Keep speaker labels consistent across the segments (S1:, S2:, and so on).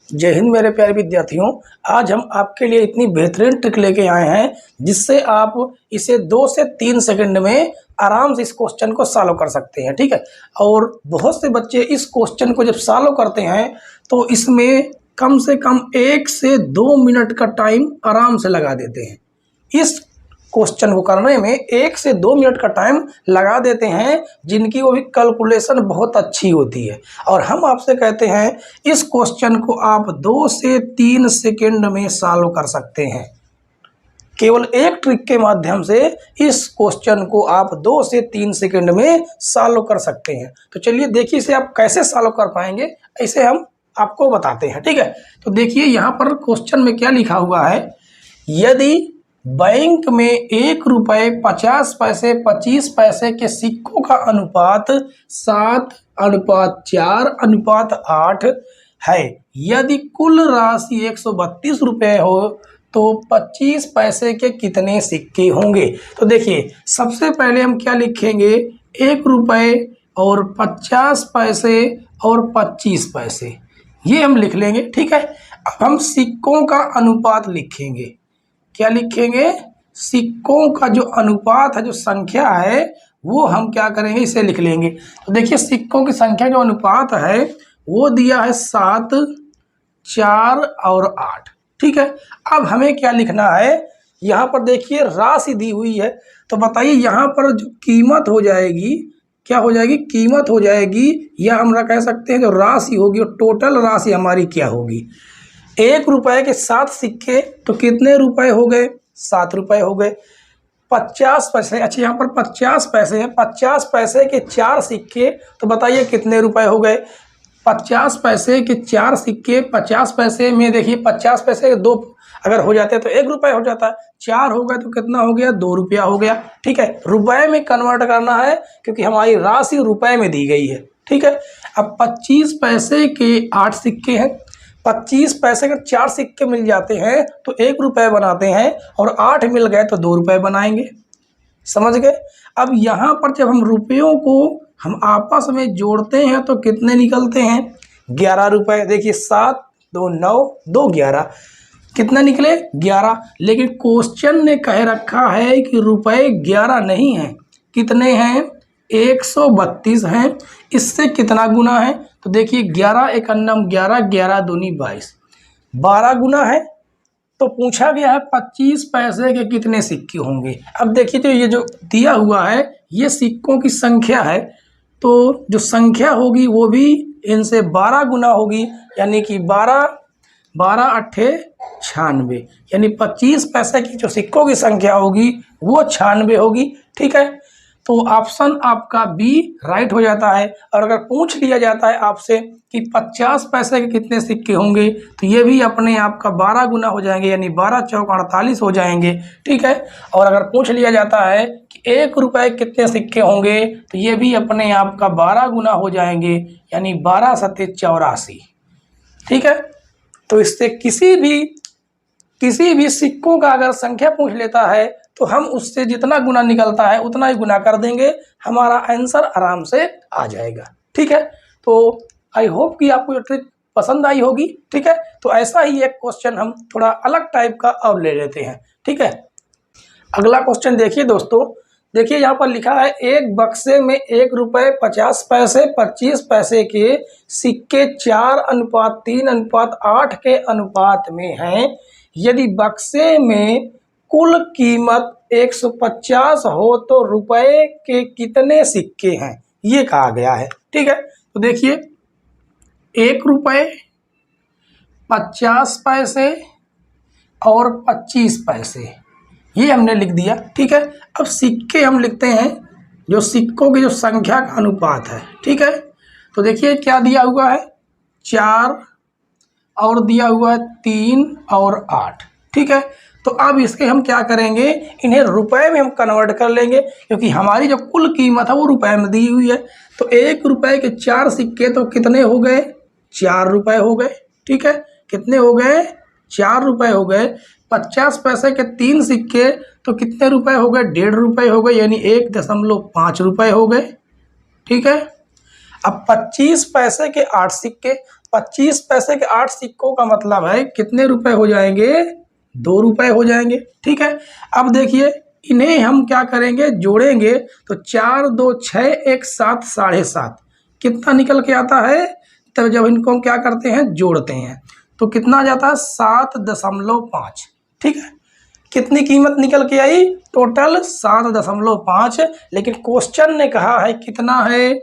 S1: जय हिंद मेरे प्यारे विद्यार्थियों। आज हम आपके लिए इतनी बेहतरीन ट्रिक लेके आए हैं जिससे आप इसे 2 से 3 सेकंड में आराम से इस क्वेश्चन को सॉल्व कर सकते हैं। ठीक है। और बहुत से बच्चे इस क्वेश्चन को जब सॉल्व करते हैं तो इसमें कम से कम 1 से 2 मिनट का टाइम आराम से लगा देते हैं। इस क्वेश्चन को करने में 1 से 2 मिनट का टाइम लगा देते हैं, जिनकी वो भी कैलकुलेशन बहुत अच्छी होती है। और हम आपसे कहते हैं इस क्वेश्चन को आप 2 से 3 सेकंड में सॉल्व कर सकते हैं। केवल एक ट्रिक के माध्यम से इस क्वेश्चन को आप 2 से 3 सेकंड में सॉल्व कर सकते हैं। तो चलिए देखिए इसे आप कैसे सॉल्व कर पाएंगे, ऐसे हम आपको बताते हैं। ठीक है। तो देखिए यहाँ पर क्वेश्चन में क्या लिखा हुआ है। यदि बैंक में 1 रुपये 50 पैसे 25 पैसे के सिक्कों का अनुपात 7:4:8 है, यदि कुल राशि 132 रुपये हो तो 25 पैसे के कितने सिक्के होंगे। तो देखिए सबसे पहले हम क्या लिखेंगे, 1 रुपये और 50 पैसे और 25 पैसे, ये हम लिख लेंगे। ठीक है। अब हम सिक्कों का अनुपात लिखेंगे। क्या लिखेंगे, सिक्कों का जो अनुपात है, जो संख्या है, वो हम क्या करेंगे, इसे लिख लेंगे। तो देखिए सिक्कों की संख्या जो अनुपात है वो दिया है 7, 4 और 8। ठीक है। अब हमें क्या लिखना है, यहाँ पर देखिए राशि दी हुई है। तो बताइए यहाँ पर जो कीमत हो जाएगी, क्या हो जाएगी, कीमत हो जाएगी, या हम कह सकते हैं जो राशि होगी, टोटल राशि हमारी क्या होगी। 1 रुपये के 7 सिक्के तो कितने रुपए हो गए, 7 रुपये हो गए। 50 पैसे, अच्छा यहाँ पर 50 पैसे हैं, 50 पैसे के 4 सिक्के तो बताइए कितने रुपए हो गए। 50 पैसे के 4 सिक्के, 50 पैसे में देखिए 50 पैसे 2 अगर हो जाते हैं तो 1 रुपये हो जाता है, 4 हो गए तो कितना हो गया, 2 रुपया हो गया। ठीक है। रुपए में कन्वर्ट करना है क्योंकि हमारी राशि रुपए में दी गई है। ठीक है। अब 25 पैसे के 8 सिक्के हैं, 25 पैसे के 4 सिक्के मिल जाते हैं तो 1 रुपये बनाते हैं, और 8 मिल गए तो 2 रुपये बनाएंगे। समझ गए। अब यहाँ पर जब हम रुपयों को हम आपस में जोड़ते हैं तो कितने निकलते हैं, 11 रुपये। देखिए 7 2 9 2 11, कितना निकले, 11। लेकिन क्वेश्चन ने कह रखा है कि रुपये 11 नहीं हैं, कितने हैं, 132 हैं। इससे कितना गुना है, तो देखिए 11 1 11, 11 दूनी 22, 12 गुना है। तो पूछा गया है 25 पैसे के कितने सिक्के होंगे। अब देखिए तो ये जो दिया हुआ है ये सिक्कों की संख्या है, तो जो संख्या होगी वो भी इनसे 12 गुना होगी, यानी कि 12 12 8 96, यानी 25 पैसे की जो सिक्कों की संख्या होगी वो 96 होगी। ठीक है। तो ऑप्शन आपका बी राइट हो जाता है। और अगर पूछ लिया जाता है आपसे कि 50 पैसे के कितने सिक्के होंगे तो ये भी अपने आप का 12 गुना हो जाएंगे, यानी 12 चौक 48 हो जाएंगे। ठीक है। और अगर पूछ लिया जाता है कि 1 रुपये कितने सिक्के होंगे तो ये भी अपने आप का 12 गुना हो जाएंगे, यानी 12 सत्ते 84। ठीक है। तो इससे किसी भी सिक्कों का अगर संख्या पूछ लेता है तो हम उससे जितना गुना निकलता है उतना ही गुना कर देंगे, हमारा आंसर आराम से आ जाएगा। ठीक है। तो आई होप कि आपको ये ट्रिक पसंद आई होगी। ठीक है। तो ऐसा ही एक क्वेश्चन हम थोड़ा अलग टाइप का अब ले लेते हैं। ठीक है। अगला क्वेश्चन देखिए दोस्तों, देखिए यहाँ पर लिखा है एक बक्से में 1 रुपये 50 पैसे 25 पैसे के सिक्के 4:3:8 के अनुपात में हैं। यदि बक्से में कुल कीमत 150 हो तो रुपए के कितने सिक्के हैं, ये कहा गया है। ठीक है। तो देखिए 1 रुपये 50 पैसे और 25 पैसे, ये हमने लिख दिया। ठीक है। अब सिक्के हम लिखते हैं, जो सिक्कों की जो संख्या का अनुपात है। ठीक है। तो देखिए क्या दिया हुआ है, 4 और दिया हुआ है 3 और 8। ठीक है। तो अब इसके हम क्या करेंगे, इन्हें रुपए में हम कन्वर्ट कर लेंगे, क्योंकि हमारी जो कुल कीमत है वो रुपए में दी हुई है। तो 1 रुपये के 4 सिक्के तो कितने हो गए, 4 रुपये हो गए। ठीक है। कितने हो गए, 4 रुपये हो गए। 50 पैसे के 3 सिक्के तो कितने रुपए हो गए, 1.5 रुपये हो गए, यानी 1.5 रुपये हो गए। ठीक है। अब 25 पैसे के 8 सिक्के, 25 पैसे के 8 सिक्कों का मतलब है कितने रुपए हो जाएंगे, 2 रुपए हो जाएंगे। ठीक है, अब देखिए इन्हें हम क्या करेंगे, जोड़ेंगे तो 4 2 6 1 7 7.5 कितना निकल के आता है। तब जब इनको हम क्या करते हैं, जोड़ते हैं तो कितना जाता है 7.5। ठीक है, कितनी कीमत निकल के आई, टोटल 7.5। लेकिन क्वेश्चन ने कहा है कितना है,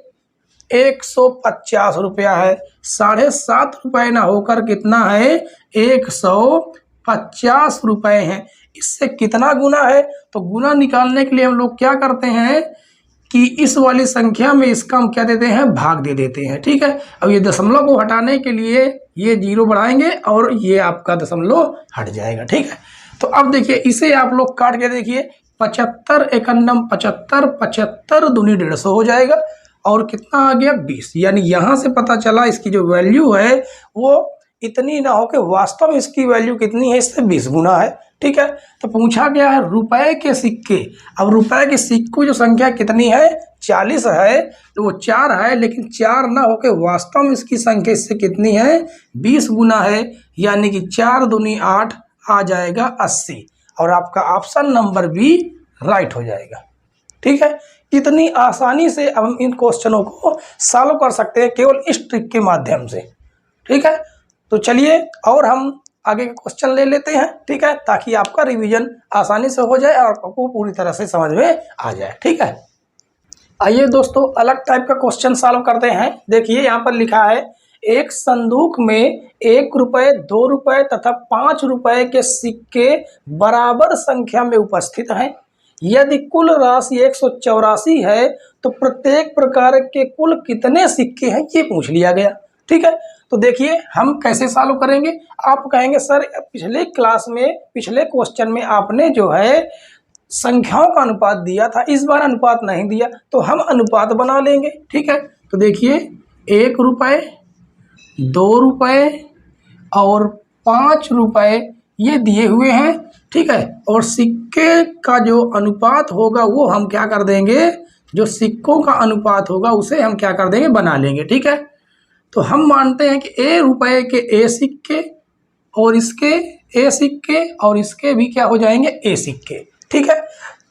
S1: 150 रुपया है। 7.5 रुपये ना होकर कितना है, 150 रुपये हैं। इससे कितना गुना है, तो गुना निकालने के लिए हम लोग क्या करते हैं कि इस वाली संख्या में इसका हम क्या देते हैं, भाग दे देते हैं। ठीक है, अब ये दशमलव को हटाने के लिए ये 0 बढ़ाएंगे और ये आपका दशमलव हट जाएगा। ठीक है, तो अब देखिए इसे आप लोग काट के देखिए, 75 51 75 75 दूनी 150 हो जाएगा और कितना आ गया 20। यानी यहाँ से पता चला इसकी जो वैल्यू है वो इतनी ना हो कि वास्तव में इसकी वैल्यू कितनी है, इससे 20 गुना है। ठीक है, तो पूछा गया है रुपए के सिक्के। अब रुपए के सिक्कों जो संख्या कितनी है, 40 है, तो वो 4 है, लेकिन 4 ना होके वास्तव में इसकी संख्या इससे कितनी है, 20 गुना है। यानी कि 4 दूनी 8 आ जाएगा 80 और आपका ऑप्शन नंबर बी राइट हो जाएगा। ठीक है, कितनी आसानी से अब हम इन क्वेश्चनों को सॉल्व कर सकते हैं केवल इस ट्रिक के माध्यम से। ठीक है, तो चलिए और हम आगे के क्वेश्चन ले लेते हैं। ठीक है, ताकि आपका रिवीजन आसानी से हो जाए और आपको पूरी तरह से समझ में आ जाए। ठीक है, आइए दोस्तों अलग टाइप का क्वेश्चन सॉल्व करते हैं। देखिए यहाँ पर लिखा है, एक संदूक में 1 रुपये 2 रुपये तथा 5 रुपये के सिक्के बराबर संख्या में उपस्थित हैं। यदि कुल राशि 184 है तो प्रत्येक प्रकार के कुल कितने सिक्के हैं, ये पूछ लिया गया। ठीक है, तो देखिए हम कैसे सॉल्व करेंगे। आप कहेंगे सर पिछले क्लास में, पिछले क्वेश्चन में आपने जो है संख्याओं का अनुपात दिया था, इस बार अनुपात नहीं दिया, तो हम अनुपात बना लेंगे। ठीक है, तो देखिए 1 रुपये 2 रुपये और 5 रुपये ये दिए हुए हैं। ठीक है, और सिक्के का जो अनुपात होगा वो हम क्या कर देंगे, जो सिक्कों का अनुपात होगा उसे हम क्या कर देंगे, बना लेंगे। ठीक है, तो हम मानते हैं कि ए रुपये के ए सिक्के और इसके ए सिक्के और इसके भी क्या हो जाएंगे, ए सिक्के। ठीक है,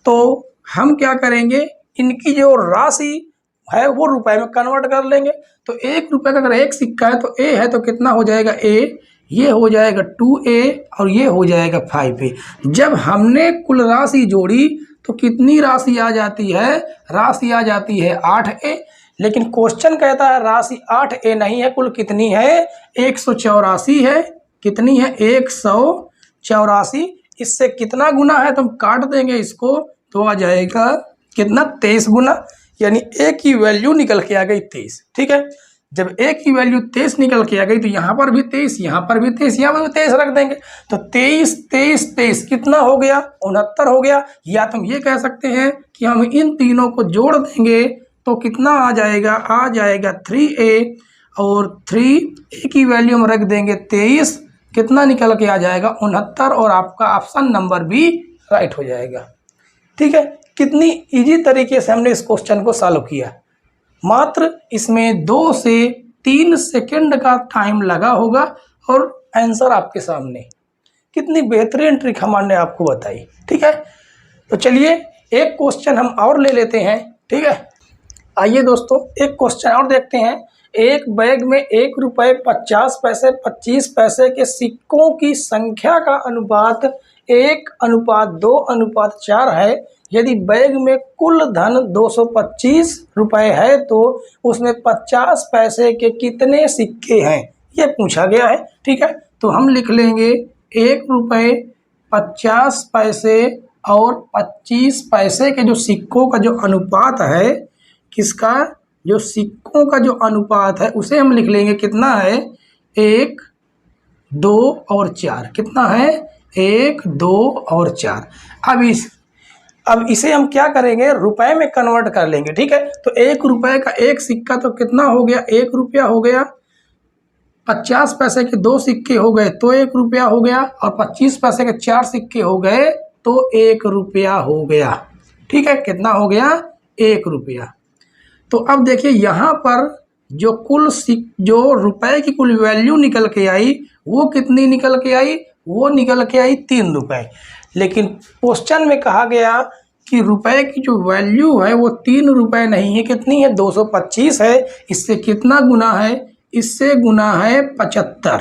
S1: तो हम क्या करेंगे, इनकी जो राशि है वो रुपए में कन्वर्ट कर लेंगे। तो 1 रुपये का अगर एक सिक्का है तो ए है तो कितना हो जाएगा, ए, ये हो जाएगा 2a और ये हो जाएगा 5a। जब हमने कुल राशि जोड़ी तो कितनी राशि आ जाती है, राशि आ जाती है 8a। लेकिन क्वेश्चन कहता है राशि 8a नहीं है, कुल कितनी है, 184 है। कितनी है, 184। इससे कितना गुना है तो हम काट देंगे इसको, तो आ जाएगा कितना, 23 गुना। यानी a की वैल्यू निकल के आ गई 23। ठीक है, जब a की वैल्यू 23 निकल के आ गई तो यहाँ पर भी 23, यहाँ पर भी 23, यहाँ पर भी 23 रख देंगे। तो 23 23 23 कितना हो गया, 69 हो गया। या तुम ये कह सकते हैं कि हम इन तीनों को जोड़ देंगे तो कितना आ जाएगा, आ जाएगा 3a और 3a की वैल्यू हम रख देंगे 23, कितना निकल के आ जाएगा 69 और आपका ऑप्शन नंबर बी राइट हो जाएगा। ठीक है, कितनी इजी तरीके से हमने इस क्वेश्चन को सॉल्व किया। मात्र इसमें 2 से 3 सेकंड का टाइम लगा होगा और आंसर आपके सामने। कितनी बेहतरीन ट्रिक हमने आपको बताई। ठीक है, तो चलिए एक क्वेश्चन हम और ले लेते हैं। ठीक है, आइए दोस्तों एक क्वेश्चन और देखते हैं। एक बैग में 1 रुपये 50 पैसे 25 पैसे के सिक्कों की संख्या का अनुपात 1:2:4 है। यदि बैग में कुल धन 225 रुपये है तो उसमें 50 पैसे के कितने सिक्के हैं, ये पूछा गया है। ठीक है, तो हम लिख लेंगे 1 रुपये 50 पैसे और 25 पैसे के जो सिक्कों का जो अनुपात है, किसका, जो सिक्कों का जो अनुपात है उसे हम लिख लेंगे कितना है, 1 2 और 4। कितना है, 1 2 और 4। अब इसे हम क्या करेंगे, रुपए में कन्वर्ट कर लेंगे। ठीक है, तो 1 रुपये का एक सिक्का तो कितना हो गया, 1 रुपया हो गया। 50 पैसे के 2 सिक्के हो गए तो 1 रुपया हो गया और 25 पैसे के 4 सिक्के हो गए तो 1 रुपया हो गया। ठीक है, कितना हो गया, 1 रुपया। तो अब देखिए यहाँ पर जो रुपए की कुल वैल्यू निकल के आई वो कितनी निकल के आई, वो निकल के आई 3 रुपए। लेकिन क्वेश्चन में कहा गया कि रुपए की जो वैल्यू है वो 3 रुपए नहीं है, कितनी है, 225 है। इससे कितना गुना है, इससे गुना है 75,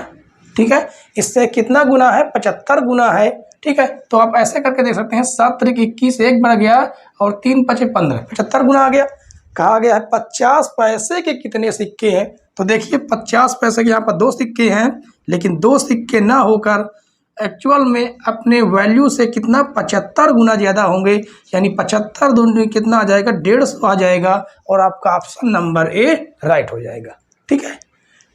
S1: ठीक है। इससे कितना गुना है, 75 गुना है, ठीक है। तो आप ऐसे करके देख सकते हैं, 7 त्रिक 21, 1 बढ़ गया और 3 पचे 15, 75 गुना आ गया। कहा गया है 50 पैसे के कितने सिक्के हैं। तो देखिए 50 पैसे के यहाँ पर 2 सिक्के हैं, लेकिन 2 सिक्के ना होकर एक्चुअल में अपने वैल्यू से कितना 75 गुना ज़्यादा होंगे, यानी 75 दूनी कितना आ जाएगा, 150 आ जाएगा और आपका ऑप्शन नंबर ए राइट हो जाएगा, ठीक है।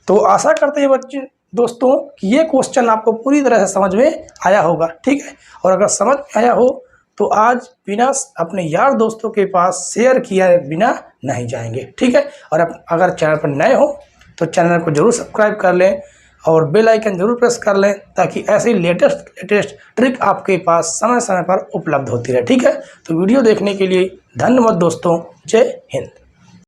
S1: तो आशा करते हैं बच्चे दोस्तों कि ये क्वेश्चन आपको पूरी तरह से समझ में आया होगा, ठीक है। और अगर समझ में आया हो तो आज बिना अपने यार दोस्तों के पास शेयर किए बिना नहीं जाएंगे, ठीक है। और अगर चैनल पर नए हो तो चैनल को जरूर सब्सक्राइब कर लें और बेल आइकन जरूर प्रेस कर लें, ताकि ऐसी लेटेस्ट ट्रिक आपके पास समय समय पर उपलब्ध होती रहे, ठीक है। तो वीडियो देखने के लिए धन्यवाद दोस्तों, जय हिंद।